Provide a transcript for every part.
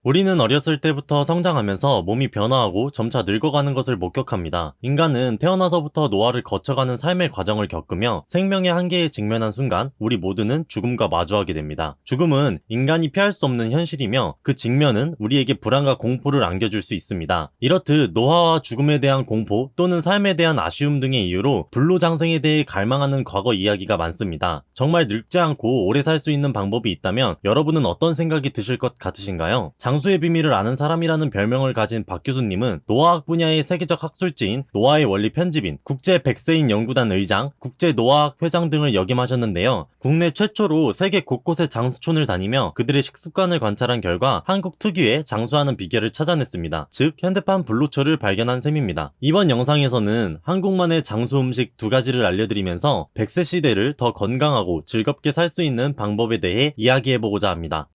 우리는 어렸을 때부터 성장하면서 몸이 변화하고 점차 늙어가는 것을 목격합니다. 인간은 태어나서부터 노화를 거쳐가는 삶의 과정을 겪으며 생명의 한계에 직면한 순간 우리 모두는 죽음과 마주하게 됩니다. 죽음은 인간이 피할 수 없는 현실이며 그 직면은 우리에게 불안과 공포를 안겨줄 수 있습니다. 이렇듯 노화와 죽음에 대한 공포 또는 삶에 대한 아쉬움 등의 이유로 불로장생에 대해 갈망하는 과거 이야기가 많습니다. 정말 늙지 않고 오래 살 수 있는 방법이 있다면 여러분은 어떤 생각이 드실 것 같으신가요? 장수의 비밀을 아는 사람이라는 별명을 가진 박 교수님은 노화학 분야의 세계적 학술지인 노화의 원리 편집인 국제 백세인 연구단 의장, 국제 노화학 회장 등을 역임하셨는데요. 국내 최초로 세계 곳곳의 장수촌을 다니며 그들의 식습관을 관찰한 결과 한국 특유의 장수하는 비결을 찾아냈습니다. 즉 현대판 불로초를 발견한 셈입니다. 이번 영상에서는 한국만의 장수 음식 두 가지를 알려드리면서 100세 시대를 더 건강하고 즐겁게 살 수 있는 방법에 대해 이야기해보고자 합니다.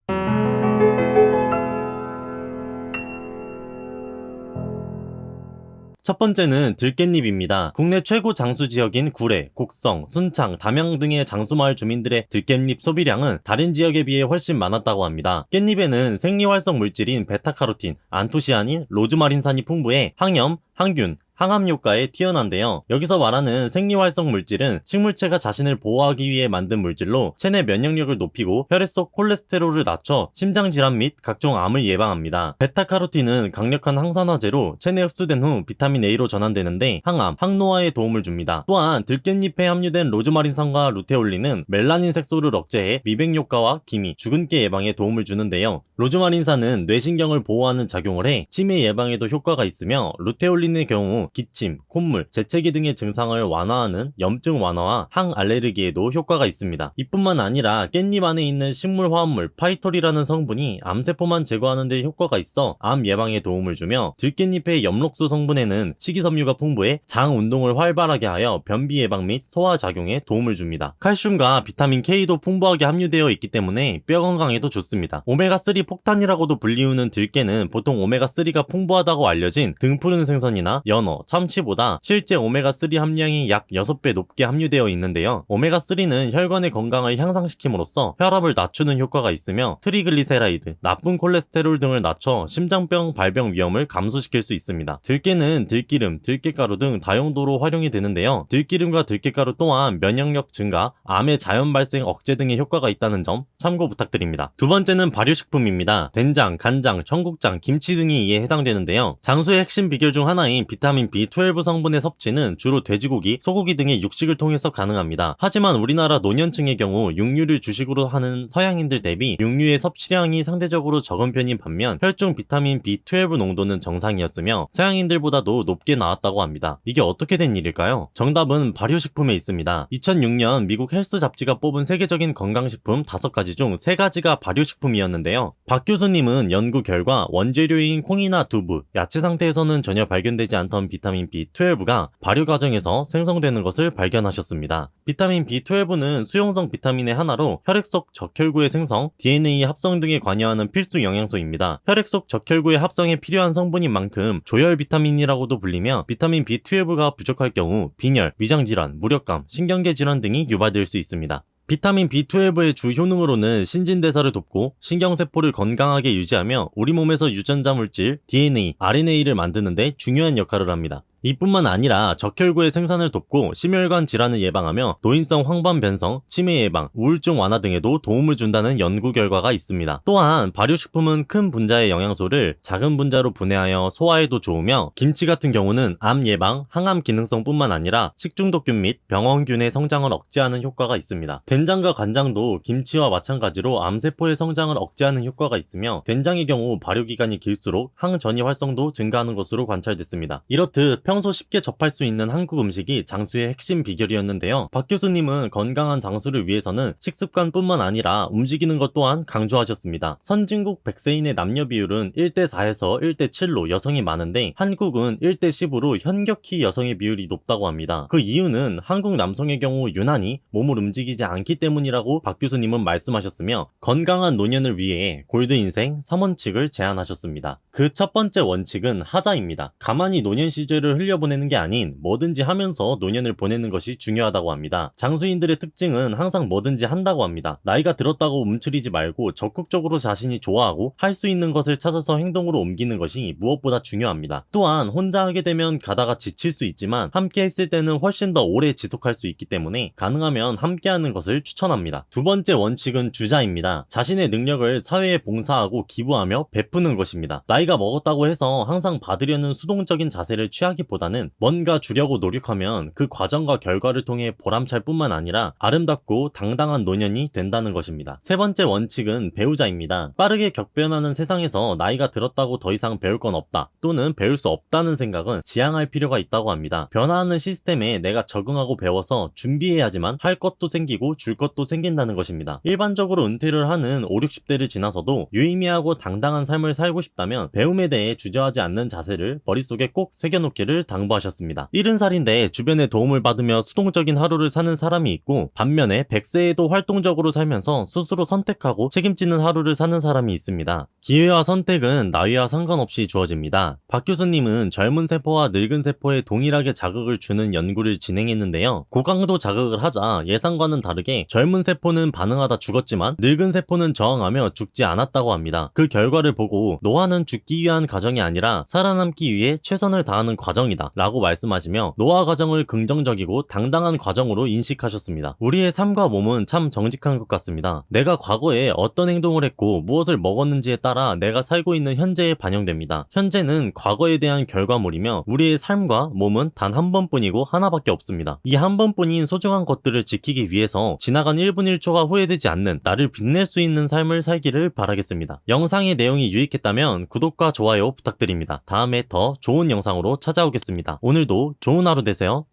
첫 번째는 들깻잎입니다. 국내 최고 장수 지역인 구례, 곡성, 순창, 담양 등의 장수마을 주민들의 들깻잎 소비량은 다른 지역에 비해 훨씬 많았다고 합니다. 깻잎에는 생리활성 물질인 베타카로틴, 안토시아닌, 로즈마린산이 풍부해 항염, 항균, 항암 효과에 뛰어난데요. 여기서 말하는 생리활성 물질은 식물체가 자신을 보호하기 위해 만든 물질로 체내 면역력을 높이고 혈액 속 콜레스테롤을 낮춰 심장질환 및 각종 암을 예방합니다. 베타카로틴은 강력한 항산화제로 체내 흡수된 후 비타민 A로 전환되는데 항암, 항노화에 도움을 줍니다. 또한 들깻잎에 함유된 로즈마린산과 루테올린은 멜라닌 색소를 억제해 미백 효과와 기미, 주근깨 예방에 도움을 주는데요. 로즈마린산은 뇌신경을 보호하는 작용을 해 치매 예방에도 효과가 있으며 루테올린의 경우 기침, 콧물, 재채기 등의 증상을 완화하는 염증 완화와 항알레르기에도 효과가 있습니다. 이뿐만 아니라 깻잎 안에 있는 식물 화합물 파이톨이라는 성분이 암세포만 제거하는 데 효과가 있어 암 예방에 도움을 주며 들깻잎의 엽록소 성분에는 식이섬유가 풍부해 장 운동을 활발하게 하여 변비 예방 및 소화 작용에 도움을 줍니다. 칼슘과 비타민 K도 풍부하게 함유되어 있기 때문에 뼈 건강에도 좋습니다. 오메가3 폭탄이라고도 불리우는 들깨는 보통 오메가3가 풍부하다고 알려진 등푸른 생선이나 연어, 참치보다 실제 오메가3 함량이 약 6배 높게 함유되어 있는데요. 오메가3는 혈관의 건강을 향상시킴으로써 혈압을 낮추는 효과가 있으며 트리글리세라이드, 나쁜 콜레스테롤 등을 낮춰 심장병 발병 위험을 감소시킬 수 있습니다. 들깨는 들기름, 들깨가루 등 다용도로 활용이 되는데요. 들기름과 들깨가루 또한 면역력 증가, 암의 자연 발생 억제 등의 효과가 있다는 점 참고 부탁드립니다. 두 번째는 발효식품입니다. 된장, 간장, 청국장, 김치 등이 이에 해당되는데요. 장수의 핵심 비결 중 하나인 비타민 B12 성분의 섭취는 주로 돼지고기, 소고기 등의 육식을 통해서 가능합니다. 하지만 우리나라 노년층의 경우 육류를 주식으로 하는 서양인들 대비 육류의 섭취량이 상대적으로 적은 편인 반면 혈중 비타민 B12 농도는 정상이었으며 서양인들보다도 높게 나왔다고 합니다. 이게 어떻게 된 일일까요? 정답은 발효식품에 있습니다. 2006년 미국 헬스 잡지가 뽑은 세계적인 건강식품 5가지 중 3가지가 발효식품이었는데요. 박 교수님은 연구 결과 원재료인 콩이나 두부, 야채 상태에서는 전혀 발견되지 않던 비타민 B12가 발효 과정에서 생성되는 것을 발견하셨습니다. 비타민 B12는 수용성 비타민의 하나로 혈액 속 적혈구의 생성, DNA 합성 등에 관여하는 필수 영양소입니다. 혈액 속 적혈구의 합성에 필요한 성분인 만큼 조혈 비타민이라고도 불리며 비타민 B12가 부족할 경우 빈혈, 위장질환, 무력감, 신경계 질환 등이 유발될 수 있습니다. 비타민 B12의 주 효능으로는 신진대사를 돕고 신경세포를 건강하게 유지하며 우리 몸에서 유전자 물질, DNA, RNA를 만드는 데 중요한 역할을 합니다. 이뿐만 아니라 적혈구의 생산을 돕고 심혈관 질환을 예방하며 노인성 황반 변성, 치매 예방, 우울증 완화 등에도 도움을 준다는 연구 결과가 있습니다. 또한 발효식품은 큰 분자의 영양소를 작은 분자로 분해하여 소화에도 좋으며 김치 같은 경우는 암 예방, 항암 기능성뿐만 아니라 식중독균 및 병원균의 성장을 억제하는 효과가 있습니다. 된장과 간장도 김치와 마찬가지로 암세포의 성장을 억제하는 효과가 있으며 된장의 경우 발효기간이 길수록 항전이 활성도 증가하는 것으로 관찰됐습니다. 이렇듯 평소 쉽게 접할 수 있는 한국 음식이 장수의 핵심 비결이었는데요. 박 교수님은 건강한 장수를 위해서는 식습관뿐만 아니라 움직이는 것 또한 강조하셨습니다. 선진국 100세인의 남녀 비율은 1대4에서 1대7로 여성이 많은데 한국은 1대10으로 현격히 여성의 비율이 높다고 합니다. 그 이유는 한국 남성의 경우 유난히 몸을 움직이지 않기 때문이라고 박 교수님은 말씀하셨으며 건강한 노년을 위해 골드 인생 3원칙을 제안하셨습니다. 그 첫 번째 원칙은 하자입니다. 가만히 노년 시절을 흘려보내는 게 아닌 뭐든지 하면서 노년을 보내는 것이 중요하다고 합니다. 장수인들의 특징은 항상 뭐든지 한다고 합니다. 나이가 들었다고 움츠리지 말고 적극적으로 자신이 좋아하고 할 수 있는 것을 찾아서 행동으로 옮기는 것이 무엇보다 중요합니다. 또한 혼자 하게 되면 가다가 지칠 수 있지만 함께 했을 때는 훨씬 더 오래 지속할 수 있기 때문에 가능하면 함께 하는 것을 추천합니다. 두 번째 원칙은 주자입니다. 자신의 능력을 사회에 봉사하고 기부하며 베푸는 것입니다. 나이가 먹었다고 해서 항상 받으려는 수동적인 자세를 취하기보다는 뭔가 주려고 노력하면 그 과정과 결과를 통해 보람찰 뿐만 아니라 아름답고 당당한 노년이 된다는 것입니다. 세 번째 원칙은 배우자입니다. 빠르게 격변하는 세상에서 나이가 들었다고 더 이상 배울 건 없다 또는 배울 수 없다는 생각은 지양할 필요가 있다고 합니다. 변화하는 시스템에 내가 적응하고 배워서 준비해야지만 할 것도 생기고 줄 것도 생긴다는 것입니다. 일반적으로 은퇴를 하는 5, 60대를 지나서도 유의미하고 당당한 삶을 살고 싶다면 배움에 대해 주저하지 않는 자세를 머릿속에 꼭 새겨놓기를 당부하셨습니다. 70살인데 주변의 도움을 받으며 수동적인 하루를 사는 사람이 있고 반면에 100세에도 활동적으로 살면서 스스로 선택하고 책임지는 하루를 사는 사람이 있습니다. 기회와 선택은 나이와 상관없이 주어집니다. 박 교수님은 젊은 세포와 늙은 세포에 동일하게 자극을 주는 연구를 진행했는데요. 고강도 자극을 하자 예상과는 다르게 젊은 세포는 반응하다 죽었지만 늙은 세포는 저항하며 죽지 않았다고 합니다. 그 결과를 보고 노화는 죽기 위한 과정이 아니라 살아남기 위해 최선을 다하는 과정이다 라고 말씀하시며 노화 과정을 긍정적이고 당당한 과정으로 인식하셨습니다. 우리의 삶과 몸은 참 정직한 것 같습니다. 내가 과거에 어떤 행동을 했고 무엇을 먹었는지에 따라 내가 살고 있는 현재에 반영됩니다. 현재는 과거에 대한 결과물이며 우리의 삶과 몸은 단 한 번뿐이고 하나밖에 없습니다. 이 한 번뿐인 소중한 것들을 지키기 위해서 지나간 1분 1초가 후회되지 않는 나를 빛낼 수 있는 삶을 살기를 바라겠습니다. 영상의 내용이 유익했다면 구독과 좋아요 부탁드립니다. 다음에 더 좋은 영상으로 찾아오겠습니다. 오늘도 좋은 하루 되세요.